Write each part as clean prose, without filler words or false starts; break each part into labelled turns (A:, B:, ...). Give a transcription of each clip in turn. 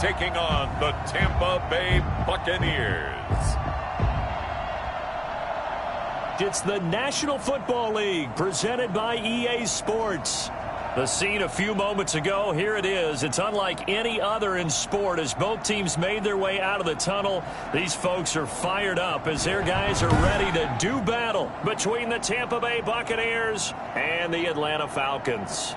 A: taking on the Tampa Bay Buccaneers.
B: It's the National Football League presented by EA Sports. The scene a few moments ago, here it is. It's unlike any other in sport as both teams made their way out of the tunnel. These folks are fired up as their guys are ready to do battle between the Tampa Bay Buccaneers and the Atlanta Falcons.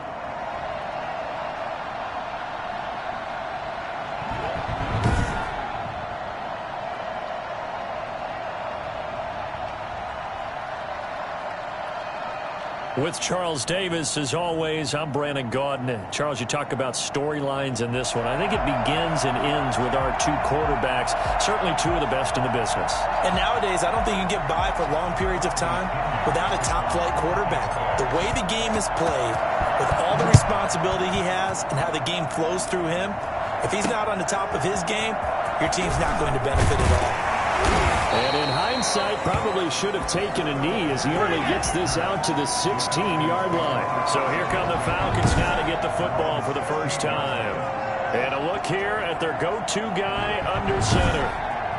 B: With Charles Davis, as always, I'm Brandon Gaudin. Charles, you talk about storylines in this one. I think it begins and ends with our two quarterbacks, certainly two of the best in the business.
C: And nowadays, I don't think you can get by for long periods of time without a top-flight quarterback. The way the game is played, with all the responsibility he has and how the game flows through him, if he's not on the top of his game, your team's not going to benefit at all.
B: And in hindsight, probably should have taken a knee as he only gets this out to the 16-yard line. So here come the Falcons now to get the football for the first time. And a look here at their go-to guy under center.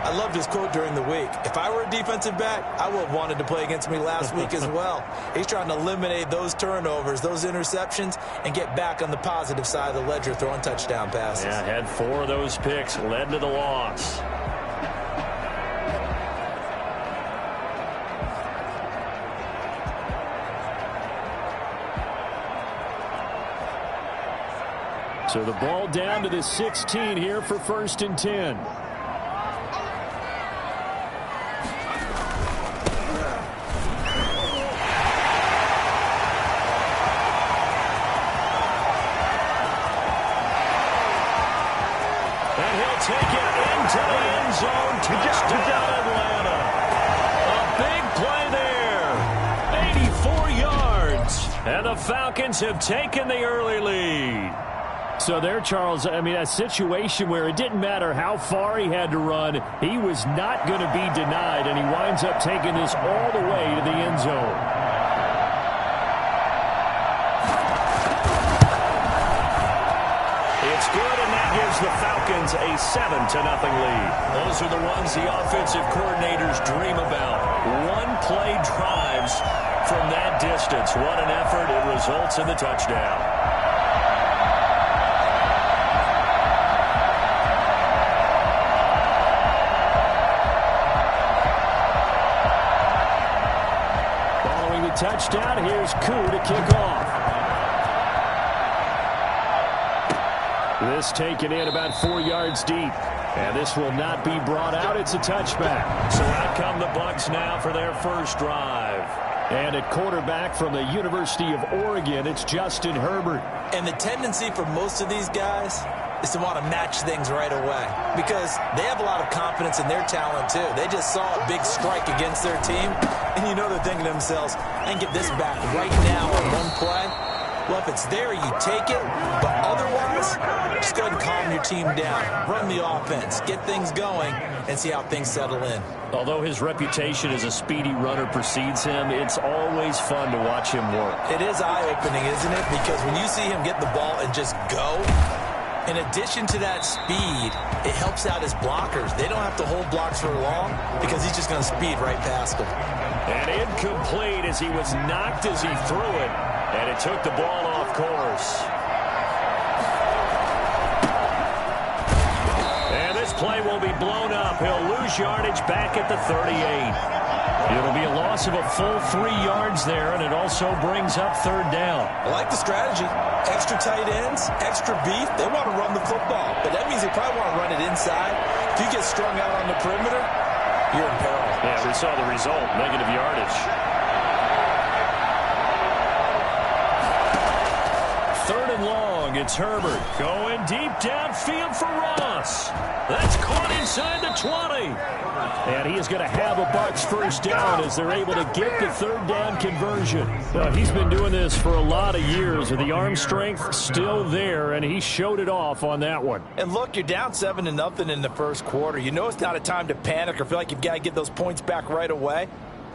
C: I loved his quote during the week. If I were a defensive back, I would have wanted to play against me last week as well. He's trying to eliminate those turnovers, those interceptions, and get back on the positive side of the ledger throwing touchdown passes.
B: Yeah, had 4 of those picks, led to the loss. So the ball down to the 16 here for 1st and 10. And he'll take it into the end zone. Touchdown Atlanta. A big play there. 84 yards. And the Falcons have taken the early lead. So there, Charles, I mean, a situation where it didn't matter how far he had to run, he was not going to be denied, and he winds up taking this all the way to the end zone. It's good, and that gives the Falcons a 7-0 lead. Those are the ones the offensive coordinators dream about. One-play drives from that distance. What an effort. It results in the touchdown. Touchdown. Here's Koo to kick off. This taken in about 4 yards deep. And this will not be brought out. It's a touchback. So out come the Bucs now for their first drive. And at quarterback from the University of Oregon, it's Justin Herbert.
C: And the tendency for most of these guys is to want to match things right away because they have a lot of confidence in their talent too. They just saw a big strike against their team, and you know they're thinking to themselves, I can get this back right now on one play. Well, if it's there, you take it, but otherwise, just go ahead and calm your team down. Run the offense, get things going, and see how things settle in.
B: Although his reputation as a speedy runner precedes him, it's always fun to watch him work.
C: It is eye-opening, isn't it? Because when you see him get the ball and just go, in addition to that speed, it helps out his blockers. They don't have to hold blocks for long because he's just going to speed right past them.
B: And incomplete as he was knocked as he threw it, and it took the ball off course. And this play will be blown up. He'll lose yardage back at the 38. It'll be a loss of a full 3 yards there, and it also brings up 3rd down.
C: I like the strategy. Extra tight ends, extra beef. They want to run the football, but that means they probably want to run it inside. If you get strung out on the perimeter, you're in peril.
B: Yeah, we saw the result, negative yardage. 3rd and long, it's Herbert going deep downfield for Ross. That's caught inside the 20. And he is going to have a Bucs first down as they're able to get the 3rd down conversion. He's been doing this for a lot of years, and the arm strength still there, and he showed it off on that one.
C: And look, you're down 7-0 in the first quarter. You know it's not a time to panic or feel like you've got to get those points back right away.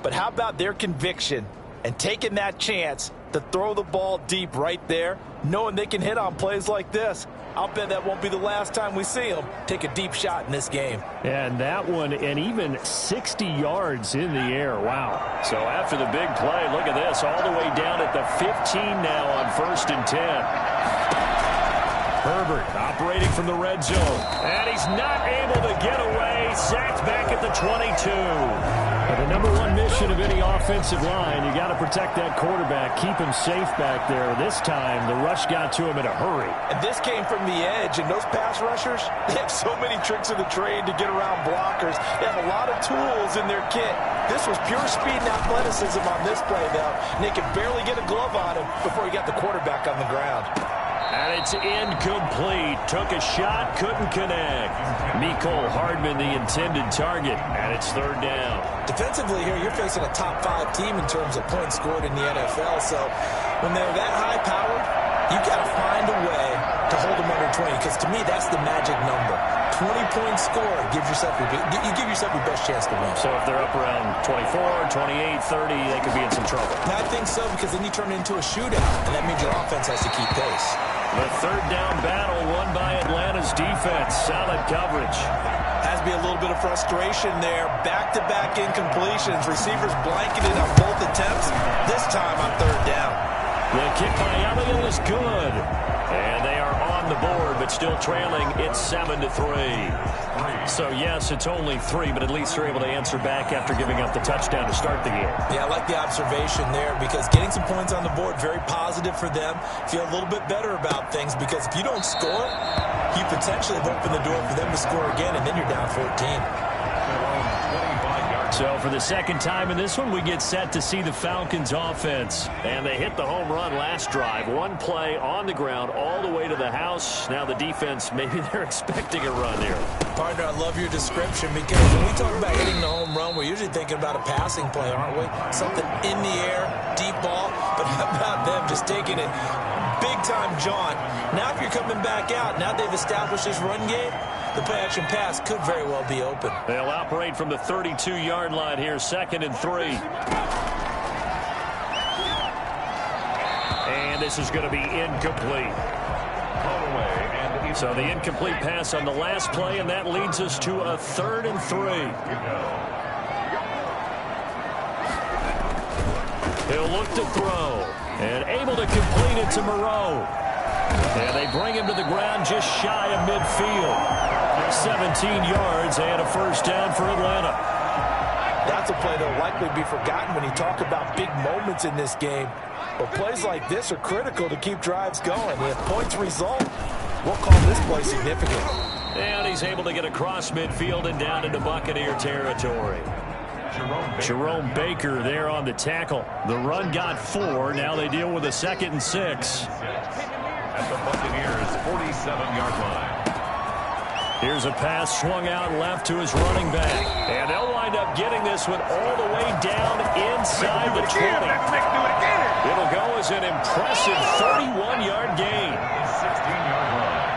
C: But how about their conviction and taking that chance to throw the ball deep right there, knowing they can hit on plays like this. I'll bet that won't be the last time we see them take a deep shot in this game.
B: And that one, and even 60 yards in the air. Wow. So after the big play, look at this, all the way down at the 15 now on 1st and 10. Herbert operating from the red zone. And he's not able to get away. Sacked back at the 22. And the number one mission of any offensive line, you got to protect that quarterback, keep him safe back there. This time, the rush got to him in a hurry.
C: And this came from the edge, and those pass rushers, they have so many tricks of the trade to get around blockers. They have a lot of tools in their kit. This was pure speed and athleticism on this play, though. And they could barely get a glove on him before he got the quarterback on the ground.
B: And it's incomplete. Took a shot, couldn't connect. Mecole Hardman, the intended target, and it's 3rd down.
C: Defensively here, you're facing a top 5 team in terms of points scored in the NFL. So when they're that high-powered, you got to find a way to hold them under 20, because to me, that's the magic number. 20-point score gives yourself you give yourself your best chance to win.
B: So if they're up around 24, 28, 30, they could be in some trouble.
C: I think so, because then you turn it into a shootout, and that means your offense has to keep pace.
B: The 3rd down battle won by Atlanta's defense. Solid coverage.
C: Has to be a little bit of frustration there. Back-to-back incompletions. Receivers blanketed on both attempts. This time on 3rd down.
B: The kick by Elliott is good. And they are on the board, but still trailing. It's 7-3. So, yes, it's only 3, but at least they're able to answer back after giving up the touchdown to start the game.
C: Yeah, I like the observation there, because getting some points on the board, very positive for them. Feel a little bit better about things, because if you don't score, you potentially have opened the door for them to score again, and then you're down 14.
B: So for the 2nd time in this one, we get set to see the Falcons offense. And they hit the home run last drive. One play on the ground all the way to the house. Now the defense, maybe they're expecting a run here.
C: Partner, I love your description, because when we talk about hitting the home run, we're usually thinking about a passing play, aren't we? Something in the air, deep ball. But how about them just taking it big-time jaunt? Now if you're coming back out, now they've established this run game, the play-action pass could very well be open.
B: They'll operate from the 32-yard line here, 2nd and 3. And this is going to be incomplete. So the incomplete pass on the last play, and that leads us to a 3rd and 3. He'll look to throw, and able to complete it to Moreau. And they bring him to the ground just shy of midfield. 17 yards and a 1st down for Atlanta.
C: That's a play that will likely be forgotten when you talk about big moments in this game. But plays like this are critical to keep drives going. If points result, we'll call this play significant.
B: And he's able to get across midfield and down into Buccaneer territory. Jerome Baker there on the tackle. The run got 4. Now they deal with a 2nd and 6.
A: At the Buccaneers' 47-yard line.
B: Here's a pass swung out left to his running back. And they'll wind up getting this one all the way down inside the 20. It'll go as an impressive 31-yard gain.
A: 16-yard line.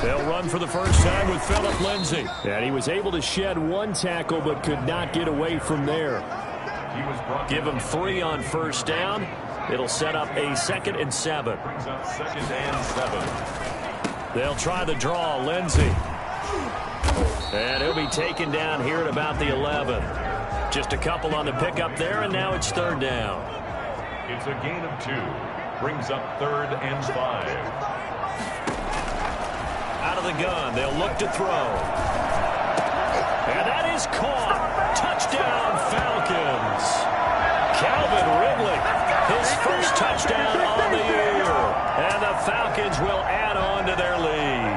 B: They'll run for the first time with Phillip Lindsay. And he was able to shed 1 tackle but could not get away from there. Give him 3 on 1st down. It'll set up a 2nd and 7.
A: Brings up 2nd and 7.
B: They'll try the draw, Lindsay. And he'll be taken down here at about the 11. Just a couple on the pickup there, and now it's 3rd down.
A: It's a gain of 2. Brings up 3rd and 5.
B: Out of the gun, they'll look to throw. And that is caught. Touchdown, Falcons. Calvin Ridley, his first touchdown on the year. And the Falcons will add on to their lead.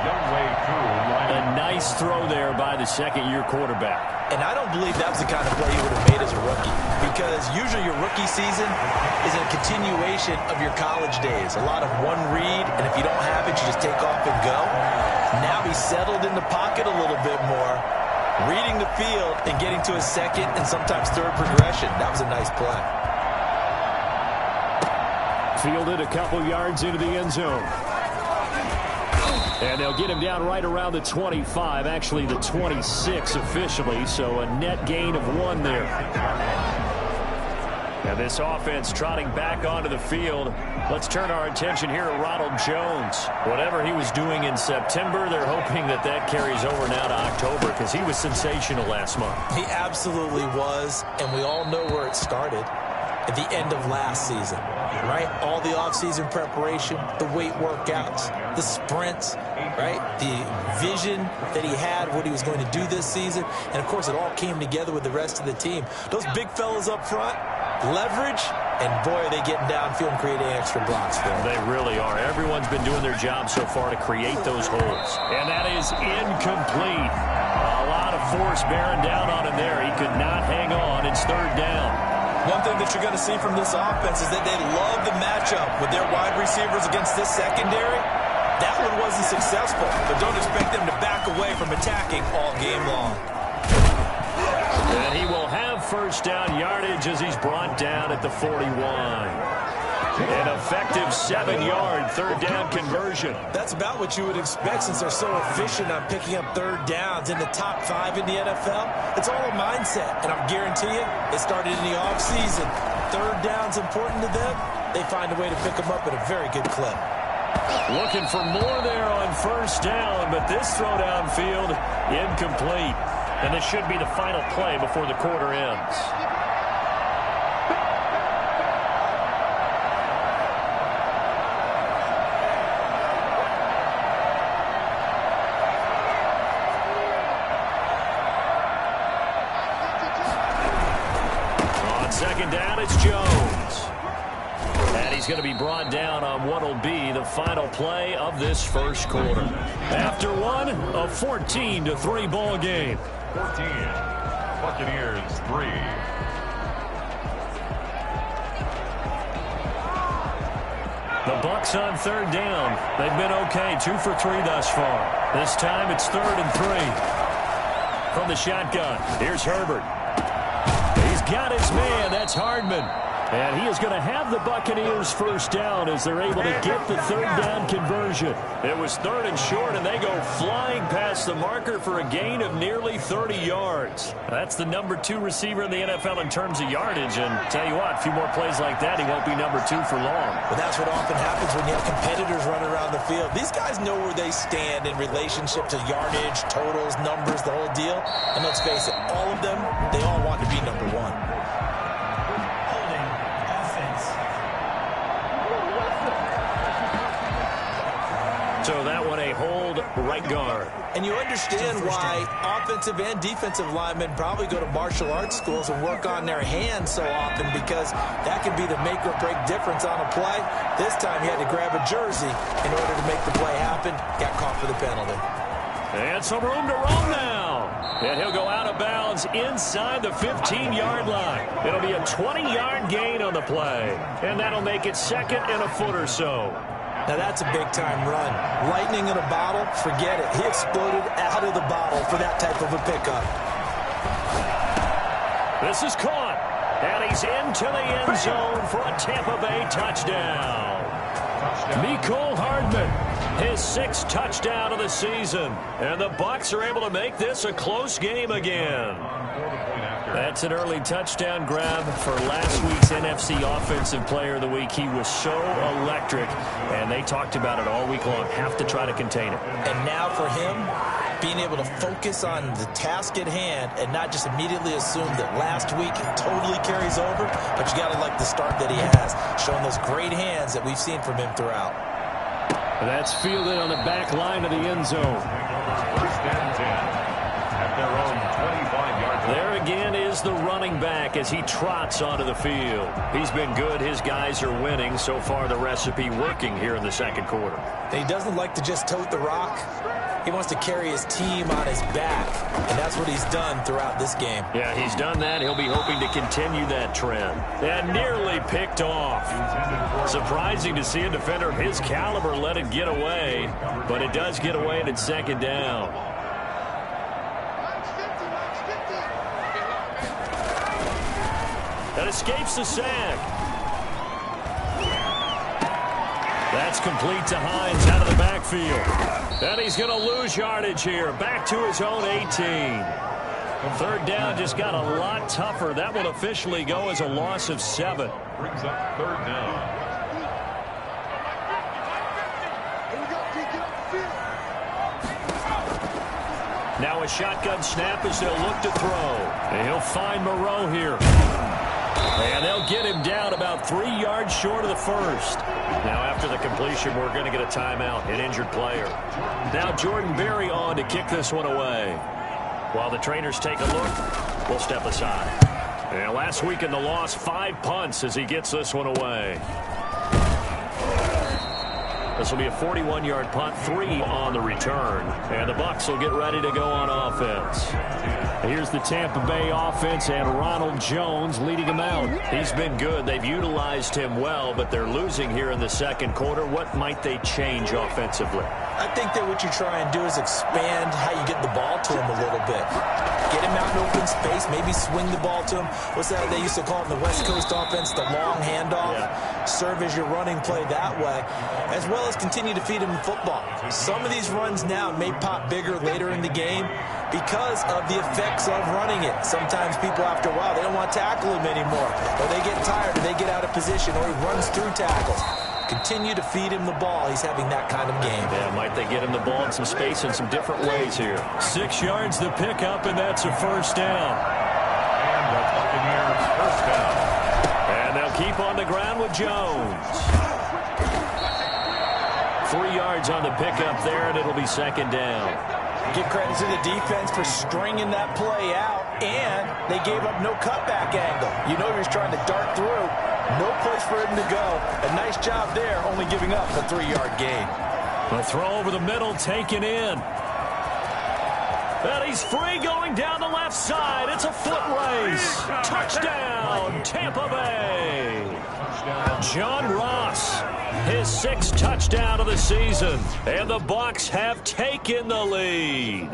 A: No way through.
B: A nice throw there by the 2nd-year quarterback.
C: And I don't believe that was the kind of play he would have made as a rookie, because usually your rookie season is a continuation of your college days. A lot of one read, and if you don't have it, you just take off and go. Now he's settled in the pocket a little bit more, reading the field and getting to his 2nd and sometimes 3rd progression. That was a nice play.
B: Fielded a couple yards into the end zone. And they'll get him down right around the 25, actually the 26 officially, so a net gain of 1 there. And this offense trotting back onto the field. Let's turn our attention here to Ronald Jones. Whatever he was doing in September, they're hoping that that carries over now to October because he was sensational last month.
C: He absolutely was, and we all know where it started. At the end of last season, right? All the offseason preparation, the weight workouts, the sprints, right? The vision that he had, what he was going to do this season. And, of course, it all came together with the rest of the team. Those big fellas up front, leverage, and, boy, are they getting downfield and creating extra blocks for them.
B: They really are. Everyone's been doing their job so far to create those holes. And that is incomplete. A lot of force bearing down on him there. He could not hang on. It's 3rd down.
C: One thing that you're going to see from this offense is that they love the matchup with their wide receivers against this secondary. That one wasn't successful, but don't expect them to back away from attacking all game long.
B: And he will have 1st down yardage as he's brought down at the 41. An effective 7-yard 3rd down conversion.
C: That's about what you would expect since they're so efficient on picking up 3rd downs in the top 5 in the NFL. It's all a mindset, and I'm guarantee you, it started in the offseason. 3rd down's important to them. They find a way to pick them up at a very good clip.
B: Looking for more there on 1st down, but this throw downfield incomplete. And this should be the final play before the quarter ends. On 2nd down, it's Jones. And he's going to be brought down on what will be the final play of this 1st quarter. After one, a 14-3 ball game.
A: 14. Buccaneers 3.
B: The Bucs on 3rd down. They've been okay, 2 for 3 thus far. This time it's 3rd and 3. From the shotgun, here's Herbert. He's got his man. That's Hardman. And he is going to have the Buccaneers 1st down as they're able to get the 3rd down conversion. It was 3rd and short, and they go flying past the marker for a gain of nearly 30 yards. That's the number 2 receiver in the NFL in terms of yardage. And tell you what, a few more plays like that, he won't be number 2 for long.
C: But that's what often happens when you have competitors running around the field. These guys know where they stand in relationship to yardage, totals, numbers, the whole deal. And let's face it, all of them, they all want to be number 1.
B: So that one a hold right guard.
C: And you understand why offensive and defensive linemen probably go to martial arts schools and work on their hands so often, because that can be the make or break difference on a play. This time he had to grab a jersey in order to make the play happen. Got caught for the penalty.
B: And some room to roam now. And he'll go out of bounds inside the 15-yard line. It'll be a 20-yard gain on the play. And that'll make it 2nd and a foot or so.
C: Now that's a big-time run. Lightning in a bottle, forget it. He exploded out of the bottle for that type of a pickup.
B: This is caught. And he's into the end zone for a Tampa Bay touchdown. Mecole Hardman, his 6th touchdown of the season. And the Bucs are able to make this a close game again. That's an early touchdown grab for last week's NFC Offensive Player of the Week. He was so electric, and they talked about it all week long. Have to try to contain it.
C: And now for him, being able to focus on the task at hand and not just immediately assume that last week it totally carries over, but you got to like the start that he has, showing those great hands that we've seen from him throughout.
B: That's fielded on the back line of the end zone.
A: 1st and 10 at their own 25-yard line.
B: There again is the running back as he trots onto the field. He's been good. His guys are winning. So far, the recipe working here in the 2nd quarter.
C: And he doesn't like to just tote the rock. He wants to carry his team on his back, and that's what he's done throughout this game.
B: Yeah, he's done that. He'll be hoping to continue that trend. And nearly picked off. Surprising to see a defender of his caliber let it get away, but it does get away, and it's 2nd down. That escapes the sack. That's complete to Hines out of the backfield. And he's going to lose yardage here. Back to his own 18. Third down just got a lot tougher. That will officially go as a loss of 7.
A: Brings up third down.
B: Now a shotgun snap as they'll look to throw. And he'll find Moreau here. And they'll get him down about 3 yards short of the first. Now after the completion, we're going to get a timeout, an injured player. Now Jordan Berry on to kick this one away. While the trainers take a look, we'll step aside. And last week in the loss, 5 punts as he gets this one away. This will be a 41-yard punt, 3 on the return. And the Bucs will get ready to go on offense. Here's the Tampa Bay offense and Ronald Jones leading them out. He's been good. They've utilized him well, but they're losing here in the second quarter. What might they change offensively?
C: I think that what you try and do is expand how you get the ball to him a little bit. Get him out in open space, maybe swing the ball to him. What's that they used to call it in the West Coast offense, the long handoff? Yeah. Serve as your running play that way, as well as continue to feed him football. Some of these runs now may pop bigger later in the game because of the effects of running it. Sometimes people, after a while, they don't want to tackle him anymore, or they get tired, or they get out of position, or he runs through tackles. Continue to feed him the ball. He's having that kind of game.
B: Yeah, might they get him the ball in some space in some different ways here. 6 yards the pickup, and that's a first down.
A: And the Buccaneers first down.
B: And they'll keep on the ground with Jones. 3 yards on the pickup there, and it'll be second down.
C: Give credit to the defense for stringing that play out, and they gave up no cutback angle. You know he was trying to dart through. No place for him to go. A nice job there, only giving up a 3-yard gain.
B: The throw over the middle taken in. And he's free going down the left side. It's a foot race. Touchdown, Tampa Bay. John Ross, his 6th touchdown of the season. And the Bucs have taken the lead.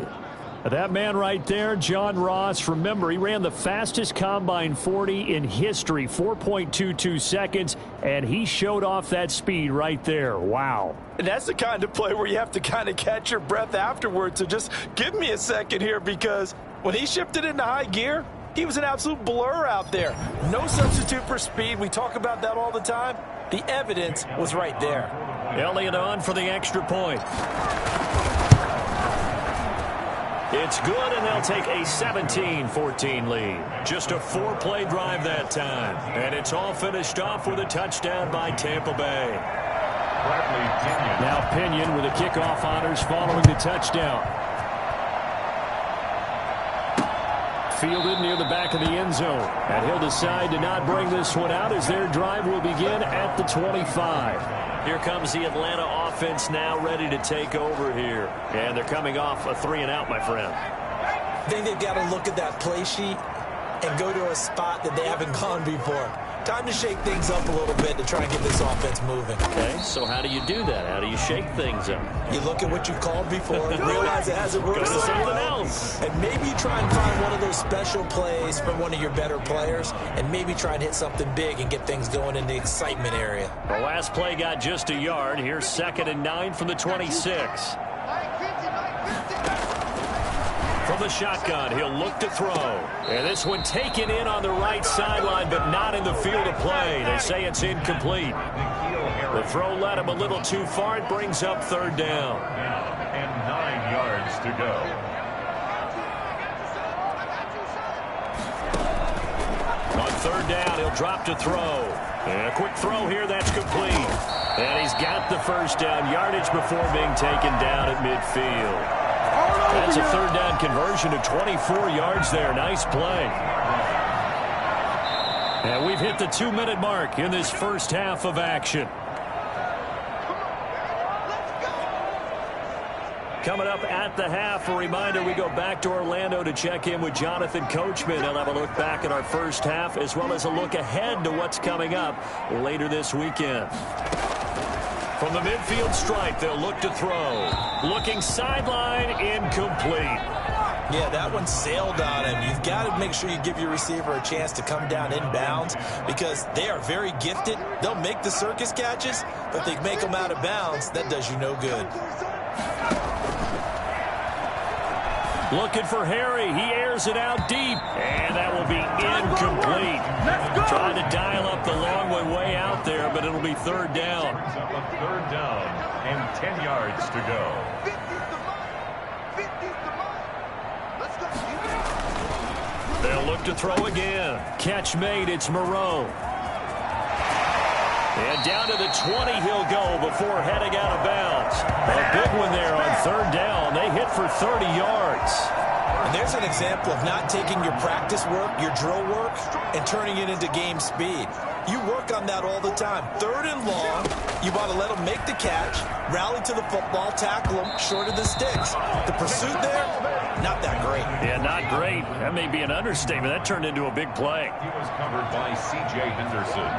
B: That man right there, John Ross, remember, he ran the fastest combine 40 in history, 4.22 seconds, and he showed off that speed right there. Wow.
C: And that's the kind of play where you have to kind of catch your breath afterwards. So just give me a second here, because when he shifted into high gear, he was an absolute blur out there. No substitute for speed. We talk about that all the time. The evidence was right there.
B: Elliott on for the extra point. It's good, and they'll take a 17-14 lead. Just a 4-play drive that time. And it's all finished off with a touchdown by Tampa Bay. Now Pinion with the kickoff honors following the touchdown. Fielded near the back of the end zone. And he'll decide to not bring this one out as their drive will begin at the 25. Here comes the Atlanta offense now ready to take over here. And they're coming off a 3-and-out, my friend.
C: I think they've got to look at that play sheet and go to a spot that they haven't gone before. Time to shake things up a little bit to try and get this offense moving.
B: Okay, so how do you do that? How do you shake things up?
C: You look at what you called before, realize it hasn't worked
B: Go to
C: so
B: something
C: well,
B: else.
C: and maybe try and find one of those special plays from one of your better players, and maybe try and hit something big and get things going in the excitement area.
B: The last play got just a yard. Here's 2nd and 9 from the 26. From the shotgun, he'll look to throw. And this one taken in on the right sideline, but not in the field of play. They say it's incomplete. The throw led him a little too far. It brings up 3rd down.
A: And 9 yards to go.
B: On 3rd down, he'll drop to throw. And a quick throw here, that's complete. And he's got the first down, yardage before being taken down at midfield. That's a 3rd down conversion to 24 yards there. Nice play. And we've hit the 2-minute mark in this first half of action. Coming up at the half, a reminder, we go back to Orlando to check in with Jonathan Coachman. He'll have a look back at our first half as well as a look ahead to what's coming up later this weekend. From the midfield stripe, they'll look to throw. Looking sideline, incomplete.
C: Yeah, that one sailed on him. You've got to make sure you give your receiver a chance to come down inbounds because they are very gifted. They'll make the circus catches, but if they make them out of bounds, that does you no good.
B: Looking for Harry. He airs it out deep, and that will be incomplete. Trying to dial up the long way out there, but it'll be third down.
A: Third down and 10 yards to go.
B: They'll look to throw again. Catch made. It's Moreau. And down to the 20 he'll go before heading out of bounds. A big one there on third down. They hit for 30 yards.
C: And there's an example of not taking your practice work, your drill work, and turning it into game speed. You work on that all the time. Third and long, you want to let them make the catch, rally to the football, tackle them short of the sticks. The pursuit there, not that great.
B: Yeah, not great. That may be an understatement. That turned into a big play.
A: He was covered by C.J. Henderson.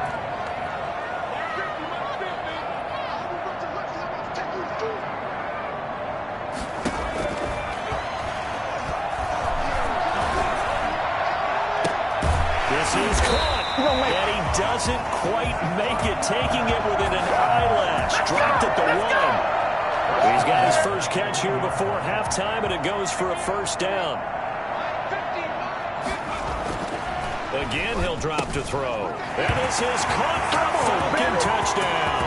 B: This is caught. And he doesn't quite make it, taking it within an eyelash. Dropped at the 1. He's got his first catch here before halftime, and it goes for a first down. Again, he'll drop to throw. And this is caught for a Falcon touchdown.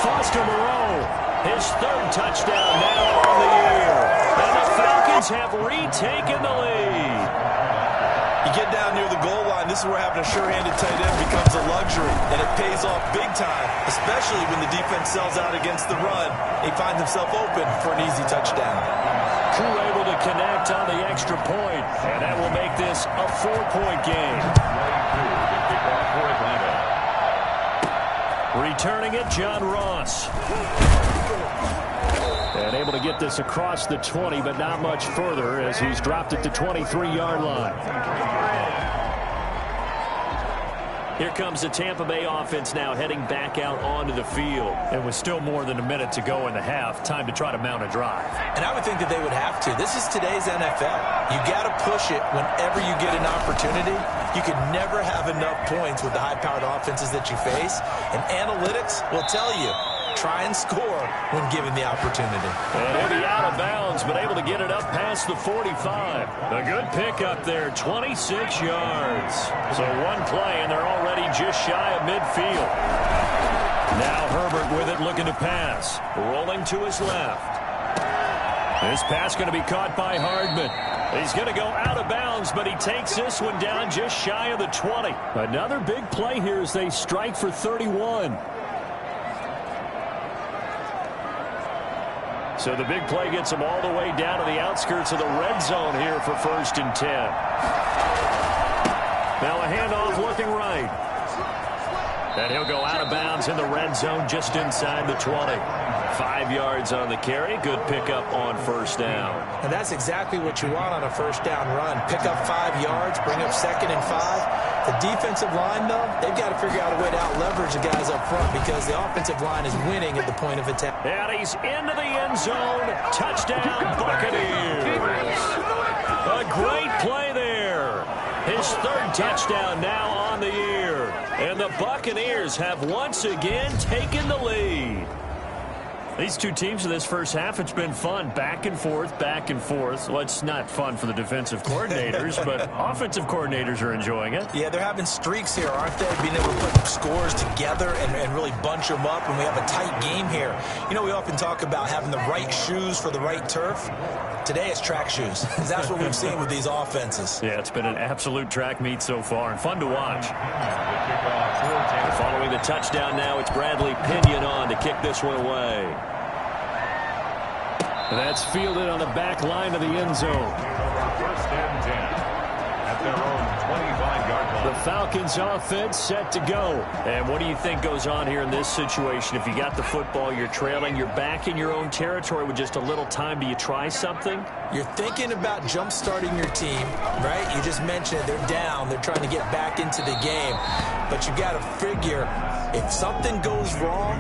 B: Foster Moreau, his third touchdown now on the year. And the Falcons have retaken the lead.
C: You get down near the goal line, this is where having a sure-handed tight end becomes a luxury, and it pays off big time, especially when the defense sells out against the run. He finds himself open for an easy touchdown.
B: Crew able to connect on the extra point, and that will make this a 4-point game. Returning it, John Ross. And able to get this across the 20, but not much further as he's dropped it to 23-yard line. Here comes the Tampa Bay offense now heading back out onto the field. And with still more than a minute to go in the half, time to try to mount a drive.
C: And I would think that they would have to. This is today's NFL. You got to push it whenever you get an opportunity. You can never have enough points with the high-powered offenses that you face. And analytics will tell you, try and score when given the opportunity.
B: And he'll be out of bounds, but able to get it up past the 45. A good pick up there, 26 yards. So one play, and they're already just shy of midfield. Now Herbert with it, looking to pass. Rolling to his left. This pass going to be caught by Hardman. He's going to go out of bounds, but he takes this one down just shy of the 20. Another big play here as they strike for 31. So the big play gets him all the way down to the outskirts of the red zone here for 1st and 10. Now a handoff looking right. And he'll go out of bounds in the red zone just inside the 20. 5 yards on the carry. Good pickup on 1st down.
C: And that's exactly what you want on a 1st down run. Pick up 5 yards, bring up 2nd and 5. The defensive line, though, they've got to figure out a way to out-leverage the guys up front because the offensive line is winning at the point of attack.
B: And he's into the end zone. Touchdown, Buccaneers. A great play there. His 3rd touchdown now on the year. And the Buccaneers have once again taken the lead. These two teams in this first half, it's been fun. Back and forth, back and forth. Well, it's not fun for the defensive coordinators, but offensive coordinators are enjoying it.
C: Yeah, they're having streaks here, aren't they? Being able to put scores together and really bunch them up, and we have a tight game here. You know, we often talk about having the right shoes for the right turf. Today it's track shoes. That's what we've seen with these offenses.
B: Yeah, it's been an absolute track meet so far, and fun to watch. Following the touchdown now, it's Bradley Pinion on to kick this one away. That's fielded on the back line of the end zone.
A: 1st and 10 at their own 25-yard line.
B: The Falcons offense set to go. And what do you think goes on here in this situation? If you got the football, you're trailing, you're back in your own territory with just a little time. Do you try something?
C: You're thinking about jump-starting your team, right? You just mentioned it. They're down. They're trying to get back into the game. But you got to figure, if something goes wrong,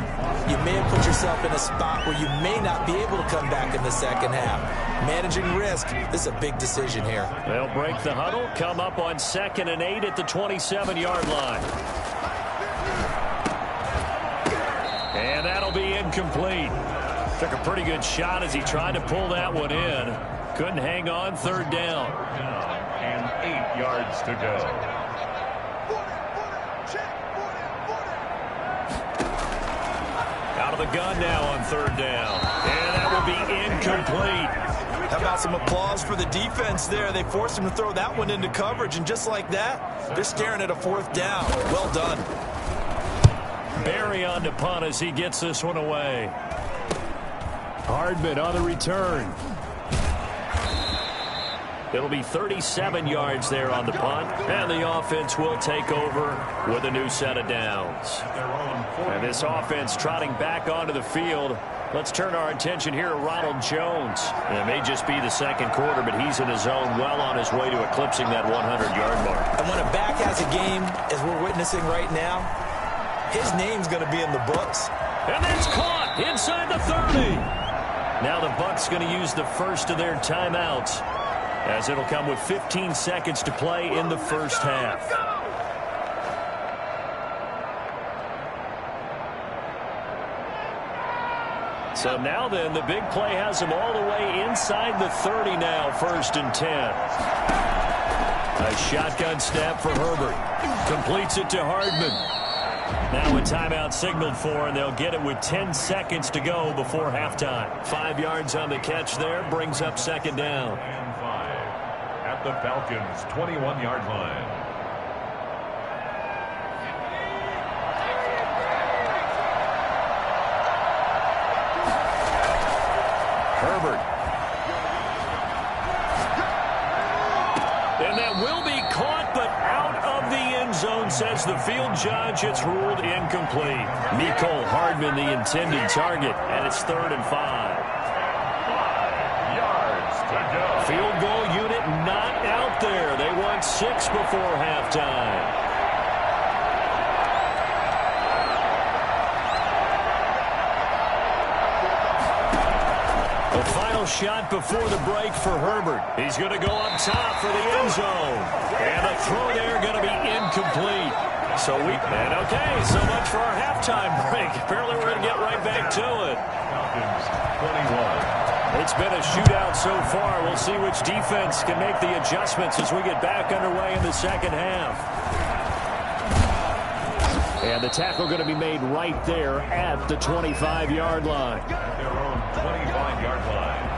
C: you may have put yourself in a spot where you may not be able to come back in the second half. Managing risk, this is a big decision here.
B: They'll break the huddle, come up on 2nd and 8 at the 27-yard line. And that'll be incomplete. Took a pretty good shot as he tried to pull that one in. Couldn't hang on, 3rd down.
A: And 8 yards to go.
B: Out of the gun now on 3rd down. And that will be incomplete.
C: How about some applause for the defense there? They forced him to throw that one into coverage, and just like that, they're staring at a 4th down. Well done.
B: Barry on to punt as he gets this one away. Hardman on the return. It'll be 37 yards there on the punt, and the offense will take over with a new set of downs. And this offense trotting back onto the field. Let's turn our attention here to Ronald Jones. And it may just be the 2nd quarter, but he's in his zone, well on his way to eclipsing that 100-yard mark.
C: And when a back has a game, as we're witnessing right now, his name's going to be in the books.
B: And that's caught inside the 30. Now the Bucs going to use the first of their timeouts, as it'll come with 15 seconds to play in the first half. So now then, the big play has him all the way inside the 30 now, 1st and 10. A shotgun snap for Herbert. Completes it to Hardman. Now a timeout signaled for, and they'll get it with 10 seconds to go before halftime. 5 yards on the catch there, brings up 2nd down.
A: And 5 at the Falcons' 21-yard line.
B: Herbert. And that will be caught, but out of the end zone, says the field judge. It's ruled incomplete. Mecole Hardman, the intended target, and it's 3rd and 5.
A: 5 yards to go.
B: Field goal unit not out there. They want 6 before halftime. The final shot before the break for Herbert. He's going to go up top for the end zone. And the throw there going to be incomplete. So much for our halftime break. Apparently we're going to get right back to it.
A: Falcons 21.
B: It's been a shootout so far. We'll see which defense can make the adjustments as we get back underway in the second half. And the tackle going to be made right there at the 25-yard line.
A: Their own 25-yard line.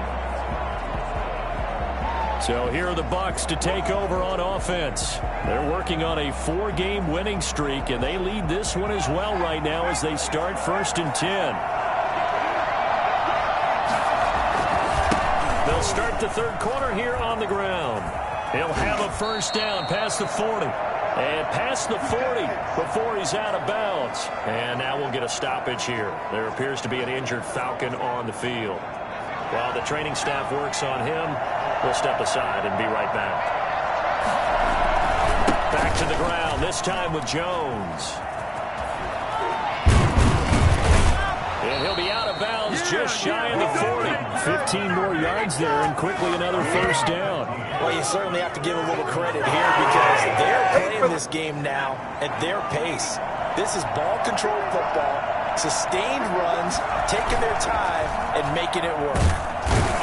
B: So here are the Bucs to take over on offense. They're working on a 4-game winning streak, and they lead this one as well right now as they start 1st and 10. They'll start the 3rd quarter here on the ground. He'll have a 1st down past the 40. And past the 40 before he's out of bounds. And now we'll get a stoppage here. There appears to be an injured Falcon on the field. While the training staff works on him, we'll step aside and be right back. Back to the ground, this time with Jones. And he'll be out of bounds just shy of the 40. 15 more yards there and quickly another 1st down.
C: Well, you certainly have to give a little credit here because they're playing this game now at their pace. This is ball-controlled football, sustained runs, taking their time, and making it work.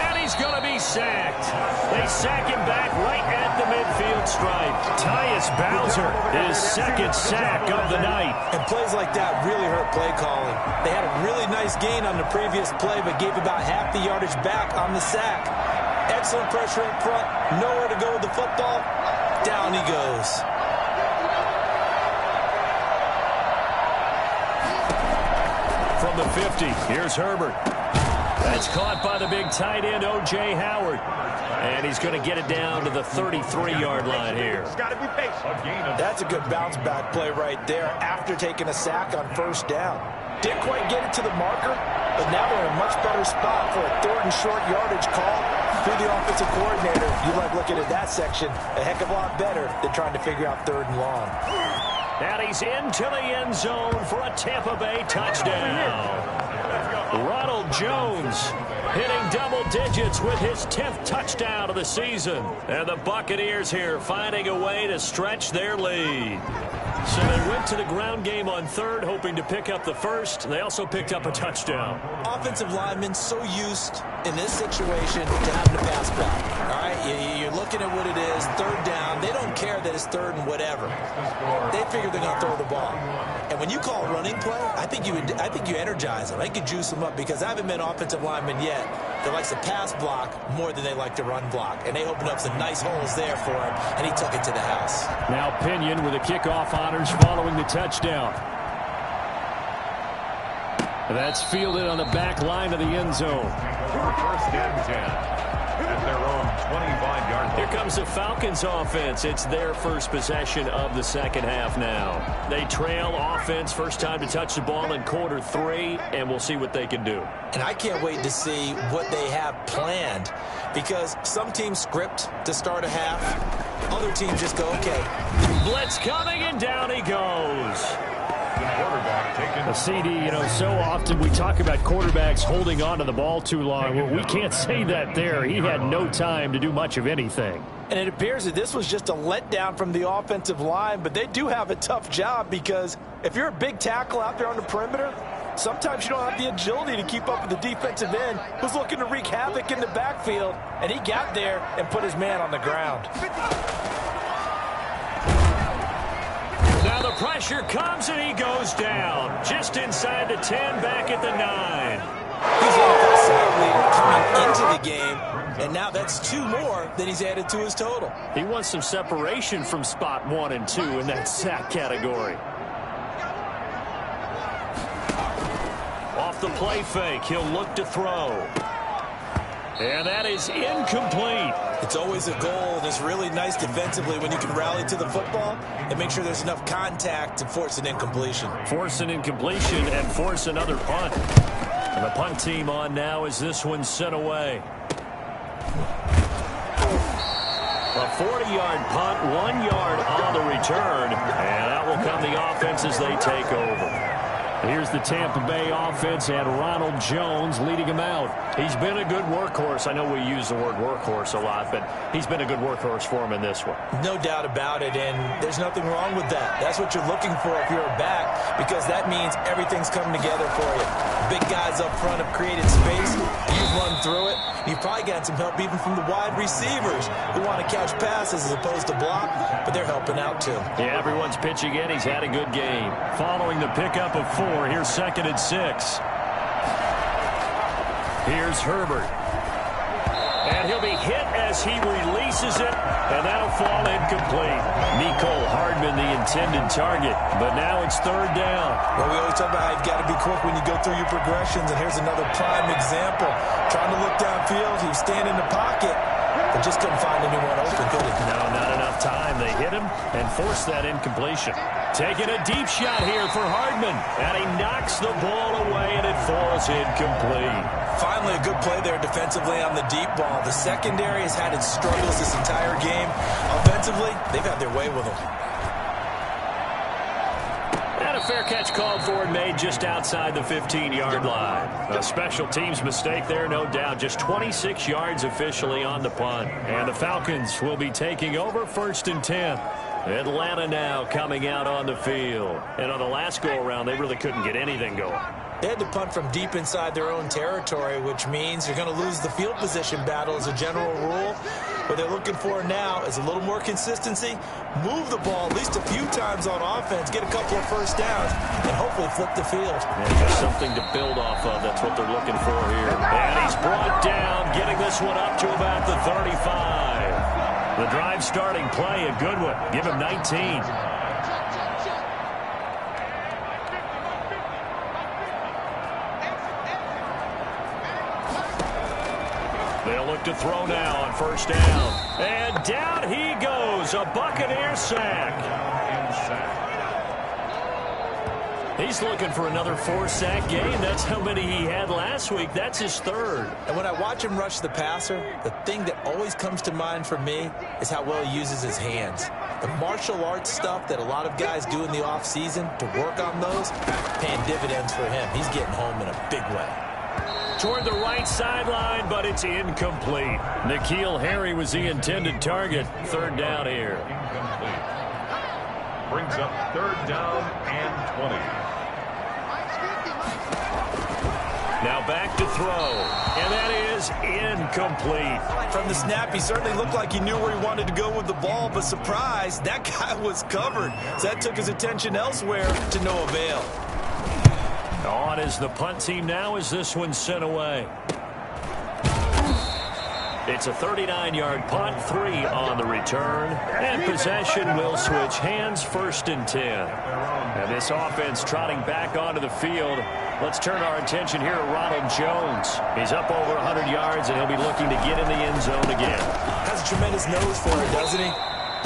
B: And he's going to be sacked. They sack him back right at the midfield stripe. Tyus Bowser, his 2nd sack of the night.
C: And plays like that really hurt play calling. They had a really nice gain on the previous play, but gave about half the yardage back on the sack. Excellent pressure up front, nowhere to go with the football. Down he goes.
B: From the 50, here's Herbert. That's caught by the big tight end, O.J. Howard. And he's going to get it down to the 33-yard line here.
C: That's a good bounce-back play right there after taking a sack on 1st down. Didn't quite get it to the marker, but now they're in a much better spot for a 3rd and short yardage call. If you're the offensive coordinator, you like looking at that section a heck of a lot better than trying to figure out 3rd and long.
B: And he's into the end zone for a Tampa Bay touchdown. Ronald Jones hitting double digits with his 10th touchdown of the season. And the Buccaneers here finding a way to stretch their lead. So they went to the ground game on 3rd, hoping to pick up the 1st. They also picked up a touchdown.
C: Offensive linemen so used in this situation to having to pass block. All right, you're looking at what it is, 3rd down. They don't care that it's 3rd and whatever. They figure they're going to throw the ball. And when you call a running play, I think you energize them. I think you juice them up because I haven't met an offensive lineman yet that likes to pass block more than they like to run block. And they opened up some nice holes there for him, and he took it to the house.
B: Now Pinion with the kickoff honors following the touchdown. That's fielded on the back line of the end zone.
A: 1st and 10 at their own 25-yard line.
B: Here comes the Falcons offense. It's their first possession of the second half now. They trail offense, first time to touch the ball in quarter 3, and we'll see what they can do.
C: And I can't wait to see what they have planned because some teams script to start a half. Other teams just go, okay.
B: Blitz coming, and down he goes.
A: A
B: CD, so often we talk about quarterbacks holding on to the ball too long. Well, we can't say that there. He had no time to do much of anything.
C: And it appears that this was just a letdown from the offensive line, but they do have a tough job because if you're a big tackle out there on the perimeter, sometimes you don't have the agility to keep up with the defensive end who's looking to wreak havoc in the backfield, and he got there and put his man on the ground.
B: Now the pressure comes and he goes down. Just inside the 10, back at the 9.
C: He's an offensive leader coming into the game, and now that's 2 more than he's added to his total.
B: He wants some separation from spot 1 and 2 in that sack category. Off the play fake, he'll look to throw. And that is incomplete.
C: It's always a goal, and it's really nice defensively when you can rally to the football and make sure there's enough contact to force an incompletion.
B: Force an incompletion and force another punt. And the punt team on now as this one's sent away. A 40-yard punt, 1 yard on the return. And out will come the offense as they take over. Here's the Tampa Bay offense and Ronald Jones leading him out. He's been a good workhorse. I know we use the word workhorse a lot, but he's been a good workhorse for him in this one.
C: No doubt about it, and there's nothing wrong with that. That's what you're looking for if you're a back, because that means everything's coming together for you. Big guys up front have created space. You've run through it. You've probably gotten some help even from the wide receivers who want to catch passes as opposed to block, but they're helping out too.
B: Yeah, everyone's pitching in. He's had a good game. Following the pickup of 4, here's 2nd and 6. Here's Herbert. And he'll be hit as he releases it, and that'll fall incomplete. Nicole Hardman, the intended target, but now it's 3rd down.
C: Well, we always talk about how you've got to be quick when you go through your progressions, and here's another prime example. Trying to look downfield, he was standing in the pocket, but just couldn't find anyone open, could he?
B: No, not enough time. They hit him and forced that incompletion. Taking a deep shot here for Hardman, and he knocks the ball away, and it falls incomplete.
C: Finally, a good play there defensively on the deep ball. The secondary has had its struggles this entire game. Offensively, they've had their way with them.
B: And a fair catch called for and made just outside the 15-yard line. A special teams mistake there, no doubt. Just 26 yards officially on the punt. And the Falcons will be taking over 1st and 10. Atlanta now coming out on the field. And on the last go-around, they really couldn't get anything going.
C: They had to punt from deep inside their own territory, which means you're going to lose the field position battle as a general rule. What they're looking for now is a little more consistency, move the ball at least a few times on offense, get a couple of first downs, and hopefully flip the field.
B: And just something to build off of. That's what they're looking for here. And he's brought down, getting this one up to about the 35. The drive starting play, a good one. Give him 19. They'll look to throw now on 1st down. And down he goes. A Buccaneer sack. He's looking for another 4-sack game. That's how many he had last week. That's his third.
C: And when I watch him rush the passer, the thing that always comes to mind for me is how well he uses his hands. The martial arts stuff that a lot of guys do in the offseason to work on those, paying dividends for him. He's getting home in a big way.
B: Toward the right sideline, but it's incomplete. N'Keal Harry was the intended target. Third down here.
A: Incomplete. Brings up third down and 20.
B: Now back to throw, and that is incomplete.
C: From the snap, he certainly looked like he knew where he wanted to go with the ball, but surprise, that guy was covered. So that took his attention elsewhere to no avail.
B: On is the punt team now as this one's sent away. It's a 39-yard punt, 3 on the return, and possession will switch hands, 1st and 10. And this offense trotting back onto the field. Let's turn our attention here to Ronald Jones. He's up over 100 yards, and he'll be looking to get in the end zone again.
C: Has a tremendous nose for it, doesn't he?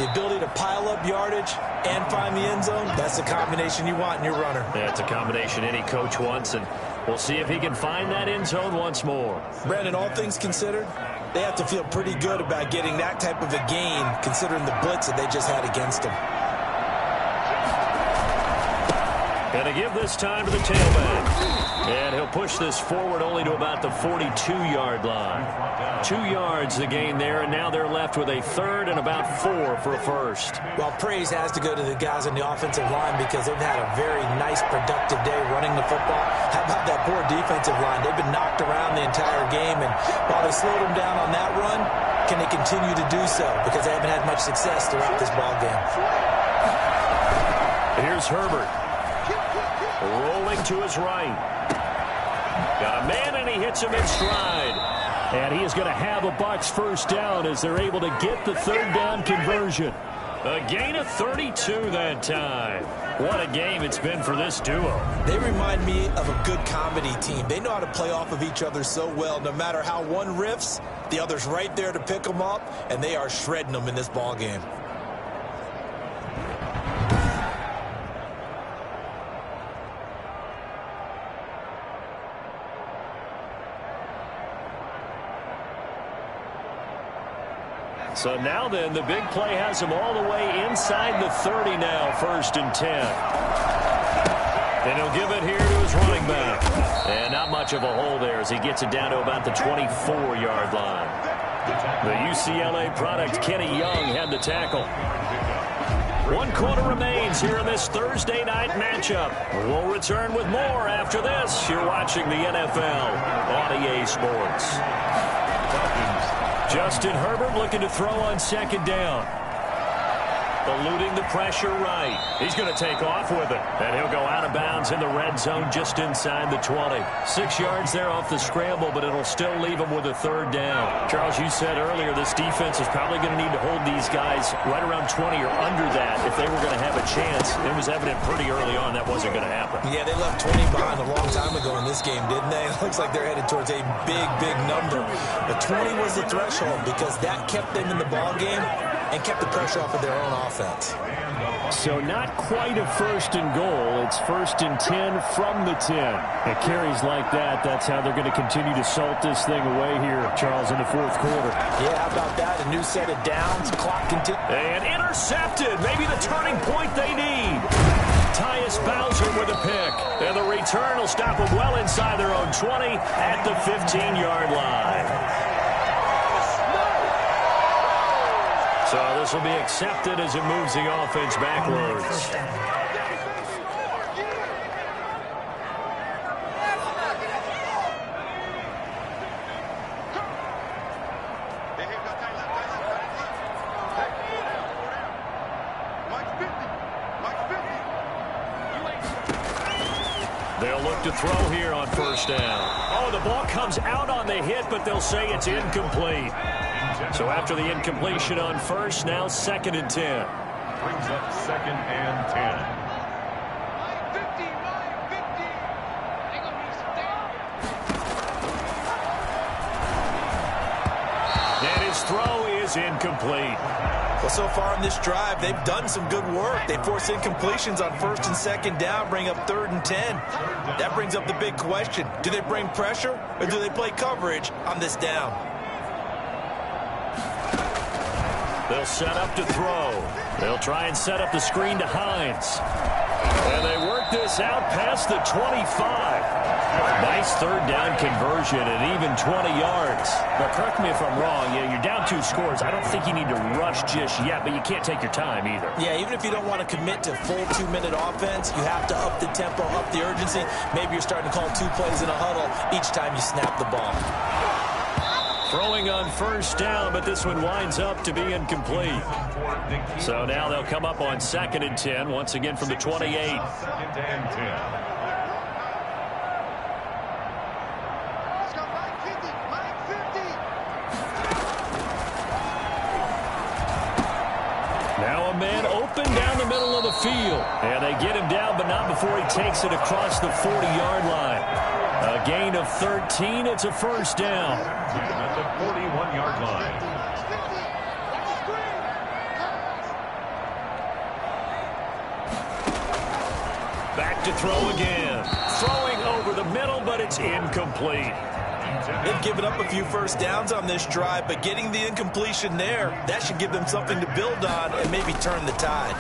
C: The ability to pile up yardage and find the end zone, that's the combination you want in your runner.
B: That's a combination any coach wants, and we'll see if he can find that end zone once more.
C: Brandon, all things considered, they have to feel pretty good about getting that type of a gain, considering the blitz that they just had against them.
B: And to give this time to the tailback. And he'll push this forward only to about the 42-yard line. 2 yards the gain there, and now they're left with a third and about 4 for a first.
C: Well, praise has to go to the guys on the offensive line because they've had a very nice, productive day running the football. How about that poor defensive line? They've been knocked around the entire game, and while they slowed them down on that run, can they continue to do so? Because they haven't had much success throughout this ball game.
B: Here's Herbert. Rolling to his right. Got a man, and he hits him in stride. And he is going to have a Bucs first down as they're able to get the third down conversion. A gain of 32 that time. What a game it's been for this duo.
C: They remind me of a good comedy team. They know how to play off of each other so well. No matter how one riffs, the other's right there to pick them up, and they are shredding them in this ball game.
B: So now then, the big play has him all the way inside the 30 now, 1st and 10. And he'll give it here to his running back. And not much of a hole there as he gets it down to about the 24-yard line. The UCLA product, Kenny Young, had the tackle. 1 quarter remains here in this Thursday night matchup. We'll return with more after this. You're watching the NFL on EA Sports. Justin Herbert looking to throw on 2nd down. Eluding the pressure right. He's going to take off with it. And he'll go out of bounds in the red zone just inside the 20. 6 yards there off the scramble, but it'll still leave him with a third down. Charles, you said earlier this defense is probably going to need to hold these guys right around 20 or under that if they were going to have a chance. It was evident pretty early on that wasn't going to happen.
C: Yeah, they left 20 behind a long time ago in this game, didn't they? It looks like they're headed towards a big, big number. But 20 was the threshold because that kept them in the ball game and kept the pressure off of their own offense.
B: So not quite a 1st and goal. It's 1st and 10 from the 10. It carries like that. That's how they're going to continue to salt this thing away here, Charles, in the 4th quarter.
C: Yeah, how about that? A new set of downs. Clock continues.
B: And intercepted. Maybe the turning point they need. Tyus Bowser with a pick. And the return will stop them well inside their own 20 at the 15-yard line. So this will be accepted as it moves the offense backwards. They'll look to throw here on 1st down. Oh, the ball comes out on the hit, but they'll say it's incomplete. So after the incompletion on 1st, now 2nd and 10.
A: Brings up 2nd and 10.
B: And his throw is incomplete.
C: Well, so far on this drive, they've done some good work. They force incompletions on first and second down, bring up 3rd and 10. That brings up the big question. Do they bring pressure or do they play coverage on this down?
B: They'll set up to throw. They'll try and set up the screen to Hines. And they work this out past the 25. Nice 3rd down conversion at even 20 yards.
D: But correct me if I'm wrong. Yeah, you're down 2 scores. I don't think you need to rush just yet, but you can't take your time either.
C: Yeah, even if you don't want to commit to full 2-minute offense, you have to up the tempo, up the urgency. Maybe you're starting to call 2 plays in a huddle each time you snap the ball.
B: Throwing on first down, but this one winds up to be incomplete. So now they'll come up on 2nd and 10, once again from the 28.
A: 2nd and 10.
B: Now a man open down the middle of the field. And they get him down, but not before he takes it across the 40-yard line. A gain of 13. It's a first down.
A: At the 41-yard line.
B: Back to throw again. Throwing over the middle, but it's incomplete.
C: They've given up a few first downs on this drive, but getting the incompletion there, that should give them something to build on and maybe turn the tide.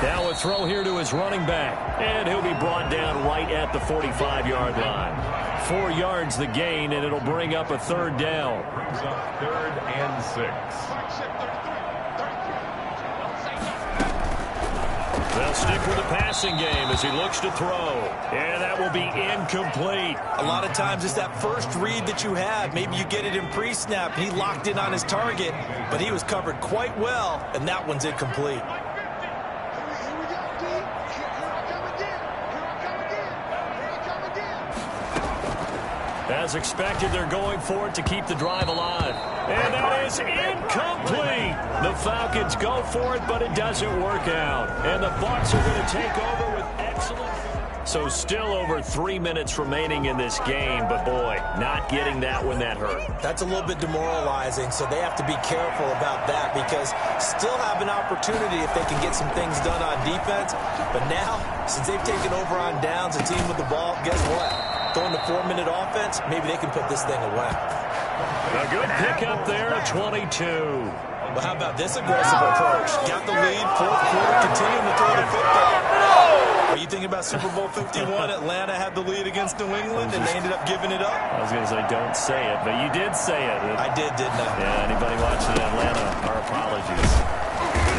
B: Now a throw here to his running back, and he'll be brought down right at the 45-yard line. 4 yards the gain, and it'll bring up a 3rd down.
A: Brings up 3rd and 6.
B: They'll stick with the passing game as he looks to throw. And that will be incomplete.
C: A lot of times it's that first read that you have. Maybe you get it in pre-snap. He locked in on his target, but he was covered quite well, and that one's incomplete.
B: As expected, they're going for it to keep the drive alive. And that is incomplete. The Falcons go for it, but it doesn't work out. And the Bucs are going to take over with excellent. So still over 3 minutes remaining in this game, but boy, not getting that when that hurt.
C: That's a little bit demoralizing, so they have to be careful about that because still have an opportunity if they can get some things done on defense. But now, since they've taken over on downs, a team with the ball, guess what? Going to 4-minute offense, maybe they can put this thing away.
B: A good pickup there at 22.
C: Well, how about this aggressive approach? Got the lead, 4th quarter, continuing to throw the football. Are you thinking about Super Bowl 51? Atlanta had the lead against New England, and they ended up giving it up?
B: I was going to say, don't say it, but you did say it.
C: I did, didn't I?
B: Yeah, anybody watching Atlanta, our apologies.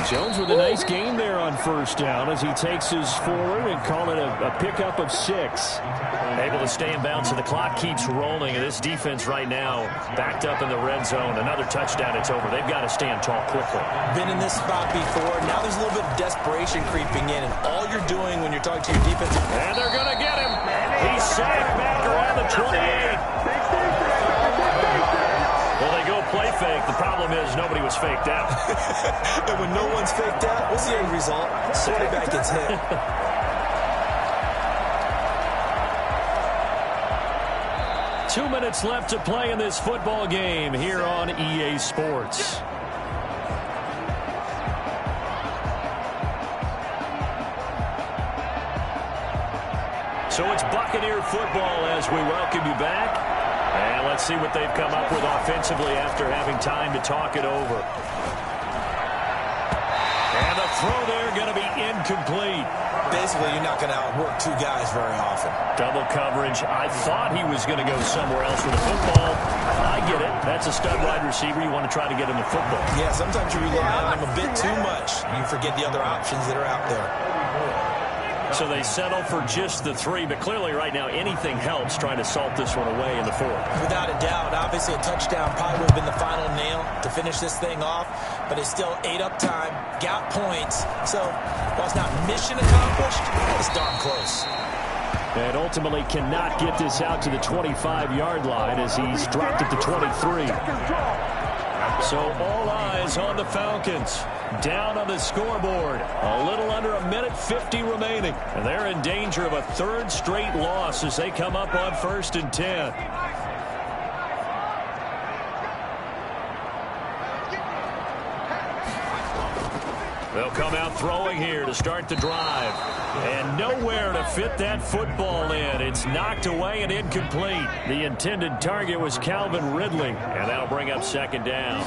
B: Jones with a nice gain there on first down as he takes his forward and call it a pickup of 6. Able to stay in bounds, so the clock keeps rolling. And this defense right now backed up in the red zone. Another touchdown, it's over. They've got to stand tall quickly.
C: Been in this spot before. Now there's a little bit of desperation creeping in. And all you're doing when you're talking to your defensive...
B: And they're going to get him. He's sacked back around the 28. Well, they go play fake. The problem is nobody was faked out.
C: And when no one's faked out, what's the end result? Quarterback gets hit.
B: 2 minutes left to play in this football game here on EA Sports. So it's Buccaneer football as we welcome you back. And let's see what they've come up with offensively after having time to talk it over. And the throw there going to be incomplete.
C: Basically, you're not going to outwork 2 guys very often.
B: Double coverage. I thought he was going to go somewhere else with the football. I get it. That's a stud wide receiver. You want to try to get him the football.
C: Yeah, sometimes you rely on him a bit too much. You forget the other options that are out there.
B: So they settle for just the 3, but clearly right now anything helps trying to salt this one away in the 4th.
C: Without a doubt, obviously a touchdown probably would have been the final nail to finish this thing off, but it's still 8 up time, got points, so while it's not mission accomplished, it's darn close.
B: And ultimately cannot get this out to the 25-yard line as he's dropped at the 23. So all eyes on the Falcons. Down on the scoreboard. A little under a minute 50 remaining. And they're in danger of a 3rd straight loss as they come up on 1st and 10. They'll come out throwing here to start the drive. And nowhere to fit that football in. It's knocked away and incomplete. The intended target was Calvin Ridley, and that'll bring up second down.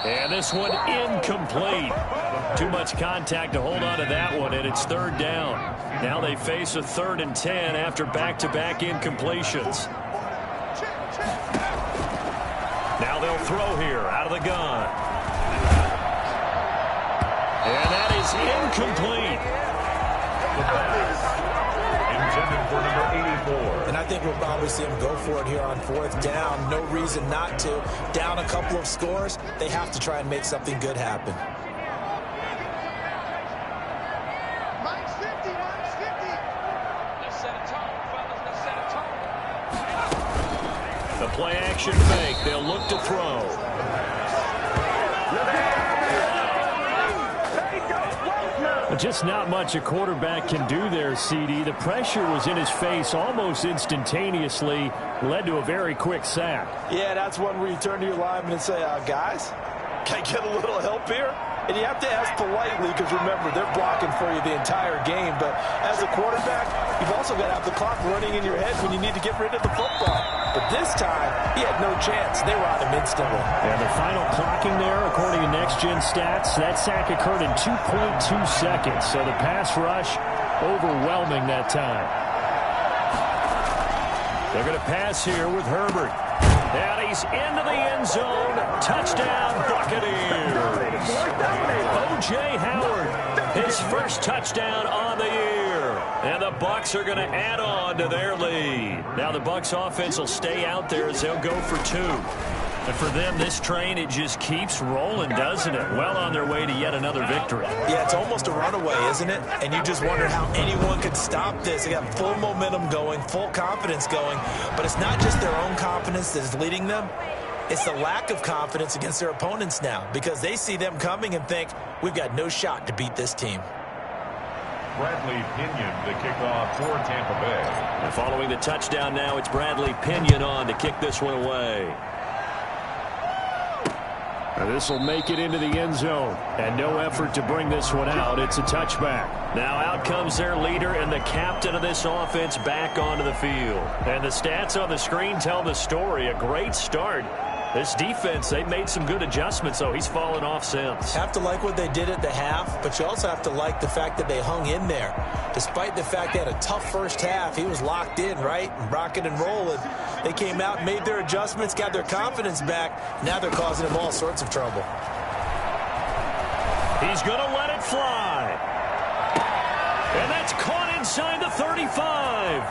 B: And this one incomplete. Too much contact to hold on to that one, and it's third down. Now they face a 3rd and 10 after back-to-back incompletions. Now they'll throw here out of the gun. And that is incomplete.
A: The pass intended for number 84.
C: And I think we'll probably see him go for it here on 4th down. No reason not to. Down a couple of scores, they have to try and make something good happen.
B: The play action fake. They'll look to throw.
D: Just not much a quarterback can do there, CD. The pressure was in his face almost instantaneously, led to a very quick sack.
E: Yeah, that's one where you turn to your lineman and say, guys, can I get a little help here? And you have to ask politely because, remember, they're blocking for you the entire game. But as a quarterback, you've also got to have the clock running in your head when you need to get rid of the football. But this time, he had no chance. They were on him instantly.
D: And the final clocking there, according to Next Gen Stats, that sack occurred in 2.2 seconds. So the pass rush overwhelming that time.
B: They're going to pass here with Herbert. And he's into the end zone. Touchdown, Buccaneers. O.J. Howard, his first touchdown on the year. And the Bucs are going to add on to their lead. Now the Bucs offense will stay out there as they'll go for 2. And for them, this train, it just keeps rolling, doesn't it? Well on their way to yet another victory.
C: Yeah, it's almost a runaway, isn't it? And you just wonder how anyone could stop this. They got full momentum going, full confidence going. But it's not just their own confidence that is leading them. It's the lack of confidence against their opponents now because they see them coming and think, we've got no shot to beat this team.
A: Bradley Pinion to kick off for Tampa Bay.
B: And following the touchdown now, it's Bradley Pinion on to kick this one away.
D: This will make it into the end zone. And no effort to bring this one out. It's a touchback.
B: Now out comes their leader and the captain of this offense back onto the field. And the stats on the screen tell the story. A great start. This defense, they've made some good adjustments, so he's fallen off since.
C: Have to like what they did at the half, but you also have to like the fact that they hung in there. Despite the fact they had a tough first half, he was locked in, right? And rocking and rolling. They came out, made their adjustments, got their confidence back. Now they're causing him all sorts of trouble.
B: He's going to let it fly. And that's caught inside the 35.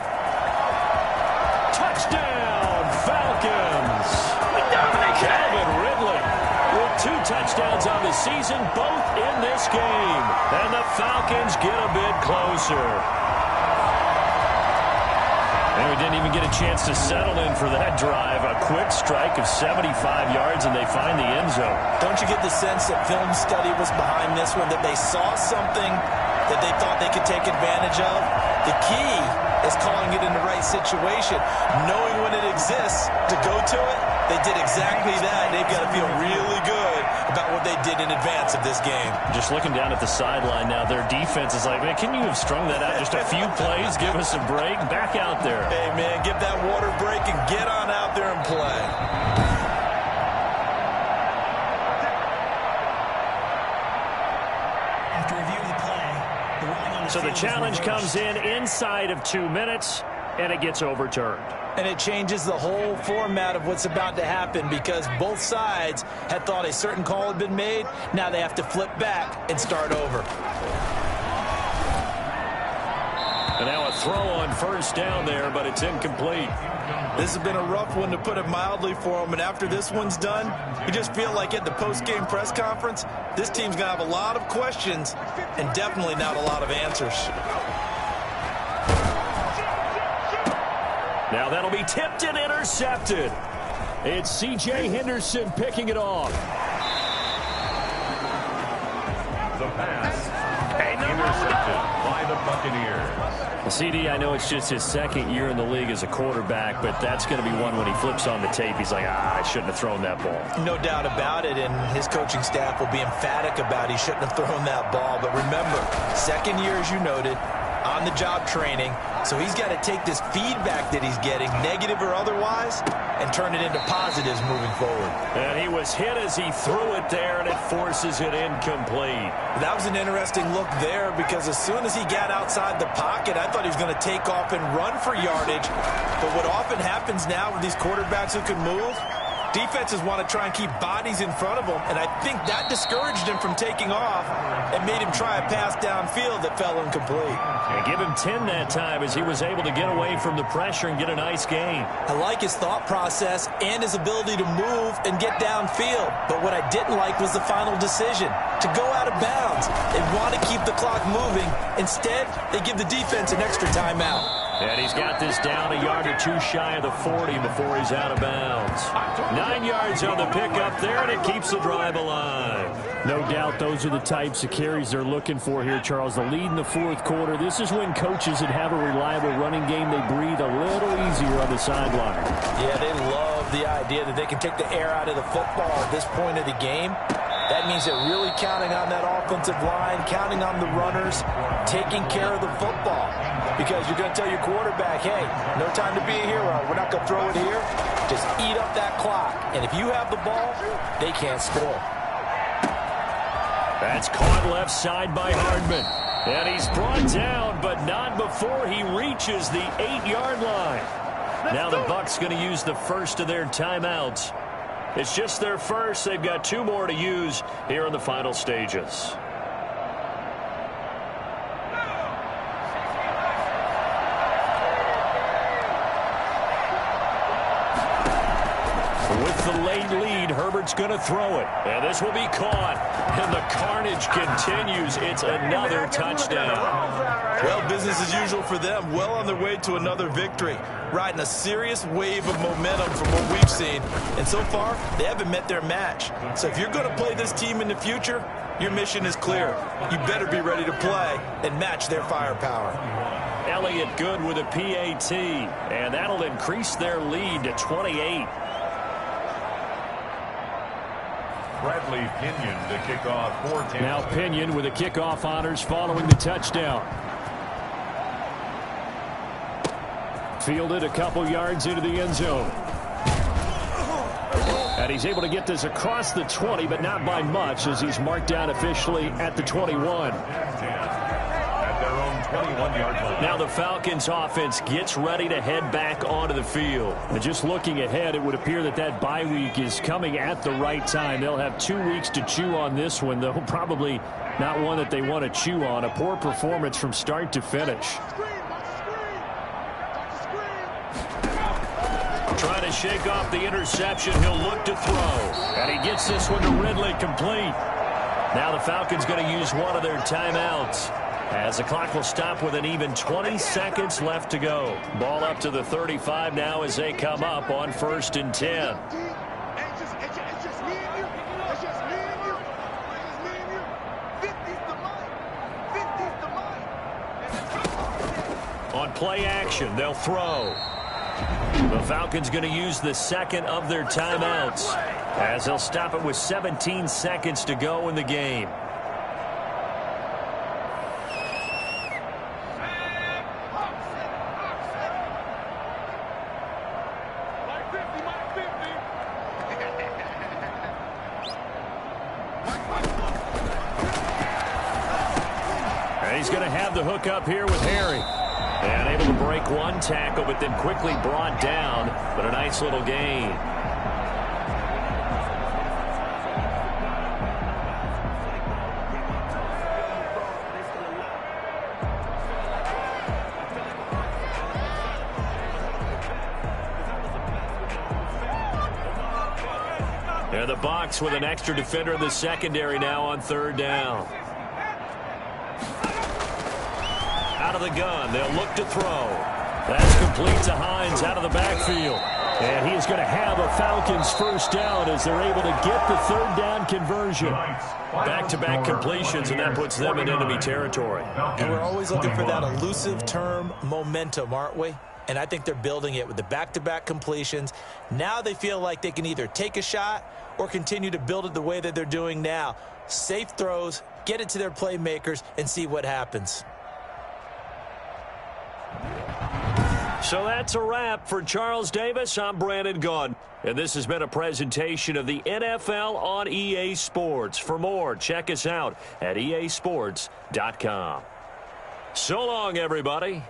B: Touchdown, Falcons. Calvin Ridley with 2 touchdowns on the season, both in this game. And the Falcons get a bit closer. And we didn't even get a chance to settle in for that drive. A quick strike of 75 yards, and they find the end zone.
C: Don't you get the sense that film study was behind this one, that they saw something that they thought they could take advantage of? The key is calling it in the right situation, knowing when it exists to go to it. They did exactly that. They've got to feel really good about what they did in advance of this game.
B: Just looking down at the sideline now, their defense is like, man, can you have strung that out just a few plays? Give us a break. Back out there.
C: Hey, man, give that water break and get on out there and play.
F: After review of the play, the ruling on the
B: So the
F: field is
B: challenge
F: reversed.
B: comes in inside of 2 minutes, and it gets overturned.
C: And it changes the whole format of what's about to happen because both sides had thought a certain call had been made. Now they have to flip back and start over.
B: And now a throw on first down there, but it's incomplete.
C: This has been a rough one, to put it mildly, for them. And after this one's done, you just feel like at the post-game press conference, this team's going to have a lot of questions and definitely not a lot of answers.
B: Now that'll be tipped and intercepted. It's C.J. Henderson picking it off.
A: The pass intercepted by the Buccaneers.
D: CD, I know it's just his second year in the league as a quarterback, but that's going to be one when he flips on the tape. He's like, I shouldn't have thrown that ball.
C: No doubt about it, and his coaching staff will be emphatic about he shouldn't have thrown that ball. But remember, second year, as you noted, on-the-job training, so he's got to take this feedback that he's getting, negative or otherwise, and turn it into positives moving forward.
B: And he was hit as he threw it there, and it forces it incomplete.
C: That was an interesting look there because as soon as he got outside the pocket, I thought he was going to take off and run for yardage. But what often happens now with these quarterbacks who can move, defenses want to try and keep bodies in front of them, and I think that discouraged him from taking off and made him try a pass downfield that fell incomplete.
B: And give him 10 that time as he was able to get away from the pressure and get a nice gain.
C: I like his thought process and his ability to move and get downfield, but what I didn't like was the final decision, to go out of bounds. They want to keep the clock moving. Instead, they give the defense an extra timeout.
B: And he's got this down a yard or two shy of the 40 before he's out of bounds. 9 yards on the pickup there, and it keeps the drive alive.
D: No doubt those are the types of carries they're looking for here, Charles. The lead in the fourth quarter. This is when coaches that have a reliable running game, they breathe a little easier on the sideline.
C: Yeah, they love the idea that they can take the air out of the football at this point of the game. That means they're really counting on that offensive line, counting on the runners, taking care of the football. Because you're going to tell your quarterback, hey, no time to be a hero. We're not going to throw it here. Just eat up that clock. And if you have the ball, they can't score.
B: That's caught left side by Hardman. And he's brought down, but not before he reaches the 8-yard line. Now the Bucs going to use the first of their timeouts. It's just their first. They've got 2 more to use here in the final stages. With the late lead, Herbert's going to throw it. And this will be caught. And the carnage continues. It's another touchdown.
C: Well, business as usual for them. Well on their way to another victory. Riding a serious wave of momentum from what we've seen. And so far, they haven't met their match. So if you're going to play this team in the future, your mission is clear. You better be ready to play and match their firepower.
B: Elliott good with a PAT. And that'll increase their lead to 28.
A: Bradley Pinion to kick off for Tampa.
D: Now Pinion with the kickoff honors following the touchdown. Fielded a couple yards into the end zone. And he's able to get this across the 20, but not by much as he's marked down officially at the 21.
A: At their own 21-yard line.
B: Now the Falcons offense gets ready to head back onto the field.
D: And just looking ahead, it would appear that that bye week is coming at the right time. They'll have 2 weeks to chew on this one, though probably not one that they want to chew on. A poor performance from start to finish.
B: Trying to shake off the interception. He'll look to throw. And he gets this one to Ridley complete. Now the Falcons going to use one of their timeouts, as the clock will stop with an even 20 seconds left to go. Ball up to the 35 now as they come up on 1st and 10. On play action, they'll throw. The Falcons going to use the second of their timeouts, as they'll stop it with 17 seconds to go in the game. And he's going to have the hook up here with Harry. And able to break one tackle, but then quickly brought down. But a nice little gain. And the Bucs with an extra defender in the secondary now on 3rd down. Out of the gun, they'll look to throw. That's complete to Hines out of the backfield.
D: And he is going to have a Falcons first down as they're able to get the third down conversion.
B: Back-to-back completions, and that puts them in enemy territory.
C: And we're always looking for that elusive term, momentum, aren't we? And I think they're building it with the back-to-back completions. Now they feel like they can either take a shot or continue to build it the way that they're doing now. Safe throws, get it to their playmakers, and see what happens.
B: So that's a wrap for Charles Davis. I'm Brandon Gunn. And this has been a presentation of the NFL on EA Sports. For more, check us out at easports.com. So long, everybody.